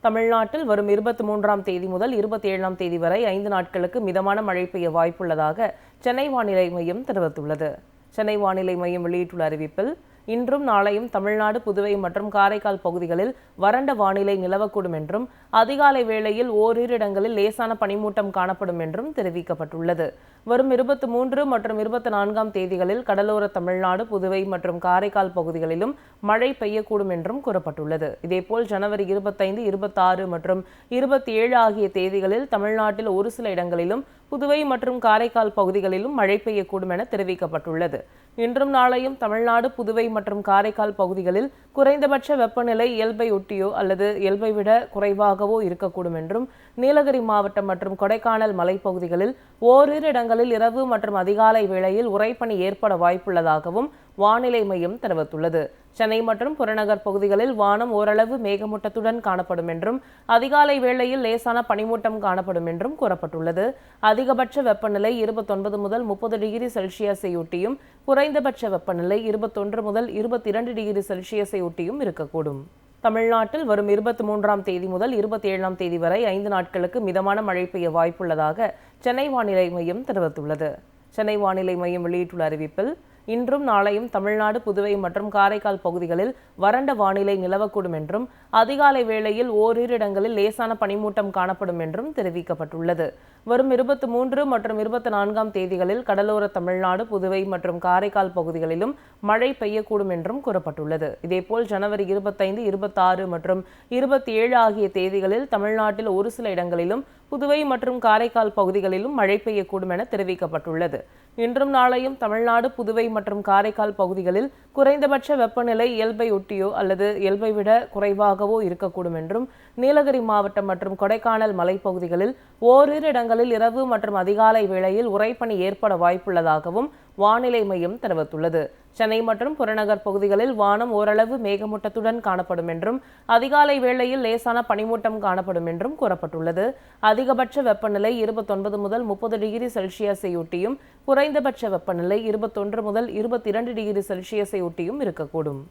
தமிழ்நாட்டில் வரும் 23ஆம் தேதி முதல் 27ஆம் தேதி வரை 5 நாட்களுக்கு மிதமான மழை பெய்ய வாய்ப்புள்ளதாக சென்னை வானிலை மையம் தெரிவித்துள்ளது. சென்னை வானிலை மையம் வெளியிட்டுள்ள அறிவிப்பில், இன்றும் நாளையும் தமிழ்நாடு, புதுவை மற்றும் காரைக்கால் பகுதிகளில் வறண்ட வானிலை நிலவக்கூடும் என்றும், அதிகாலை வேளையில் ஓரிரு இடங்களில் லேசான பனிமூட்டம் காணப்படும் என்றும் தெரிவிக்கப்பட்டுள்ளது. வரும் 23 மற்றும் 24ஆம் தேதிகளில் கடலோர தமிழ்நாடு, புதுவை மற்றும் காரைக்கால் பகுதிகளிலும் மழை பெய்யக்கூடும் என்றும் கூறப்பட்டுள்ளது. இதேபோல் ஜனவரி 25, 26 மற்றும் 27 ஆகிய தேதிகளில் தமிழ்நாட்டில் ஒரு சில இடங்களிலும், புதுவை மற்றும் காரைக்கால் பகுதிகளிலும் மழை பெய்யக்கூடும் என தெரிவிக்கப்பட்டுள்ளது. இன்றும் நாளையும் தமிழ்நாடு, புதுவை மற்றும் காரைக்கால் பகுதிகளில் குறைந்தபட்ச வெப்பநிலை இயல்பை ஒட்டியோ அல்லது இயல்பை விட குறைவாகவோ இருக்கக்கூடும் என்றும், நீலகிரி மாவட்டம் மற்றும் கொடைக்கானல் மலைப்பகுதிகளில் ஓரிரு இடங்களில் இரவு மற்றும் அதிகாலை வேளையில் உறைபனி ஏற்பட வாய்ப்புள்ளதாகவும் வானிலை மையம் தெரிவித்துள்ளது. சென்னை மற்றும் புறநகர் பகுதிகளில் வானம் ஓரளவு மேகமூட்டத்துடன் காணப்படும் என்றும், அதிகாலை வேளையில் லேசான பனிமூட்டம் காணப்படும் என்றும் கூறப்பட்டுள்ளது. அதிகபட்ச வெப்பநிலை 29 முதல் 30 டிகிரி செல்சியஸை ஒட்டியும், குறைந்தபட்ச வெப்பநிலை 21 முதல் 22 டிகிரி செல்சியஸை ஒட்டியும் இருக்கக்கூடும். தமிழ்நாட்டில் வரும் 23ஆம் தேதி முதல் 27ஆம் தேதி வரை 5 நாட்களுக்கு மிதமான மழை பெய்ய வாய்ப்புள்ளதாக சென்னை வானிலை மையம் தெரிவித்துள்ளது. சென்னை வானிலை மையம் வெளியிட்டுள்ள அறிவிப்பில், இன்றும் நாளையும் தமிழ்நாடு, புதுவை மற்றும் காரைக்கால் பகுதிகளில் வறண்ட வானிலை நிலவக்கூடும் என்றும், அதிகாலை வேளையில் ஓரிரு இடங்களில் லேசான பனிமூட்டம் காணப்படும் என்றும் தெரிவிக்கப்பட்டுள்ளது. வரும் 23 மற்றும் 24ஆம் தேதிகளில் கடலோர தமிழ்நாடு, புதுவை மற்றும் காரைக்கால் பகுதிகளிலும் மழை பெய்யக்கூடும் என்றும் கூறப்பட்டுள்ளது. இதேபோல் ஜனவரி 25, 26 மற்றும் 27 ஆகிய தேதிகளில் தமிழ்நாட்டில் ஒரு சில இடங்களிலும், புதுவை மற்றும் காரைக்கால் பகுதிகளிலும் மழை பெய்யக்கூடும் என தெரிவிக்கப்பட்டுள்ளது. இன்றும் நாளையும் தமிழ்நாடு, புதுவை மற்றும் காரைக்கால் பகுதிகளில் குறைந்தபட்ச வெப்பநிலை இயல்பை ஒட்டியோ அல்லது இயல்பை விட குறைவாகவோ இருக்கக்கூடும் என்றும், நீலகிரி மாவட்டம் மற்றும் கொடைக்கானல் மலைப்பகுதிகளில் ஓரிரு இடங்களில் இரவு மற்றும் அதிகாலை வேளையில் உறைபனி ஏற்பட வாய்ப்புள்ளதாகவும் வானிலை மையம் தெரிவித்துள்ளது. சென்னை மற்றும் புறநகர் பகுதிகளில் வானம் ஓரளவு மேகமூட்டத்துடன் காணப்படும் என்றும், அதிகாலை வேளையில் லேசான பனிமூட்டம் காணப்படும் என்றும் கூறப்பட்டுள்ளது. அதிகபட்ச வெப்பநிலை 29 முதல் 30 டிகிரி செல்சியஸை ஒட்டியும், குறைந்தபட்ச வெப்பநிலை 21 முதல் 22 டிகிரி செல்சியஸை ஒட்டியும் இருக்கக்கூடும்.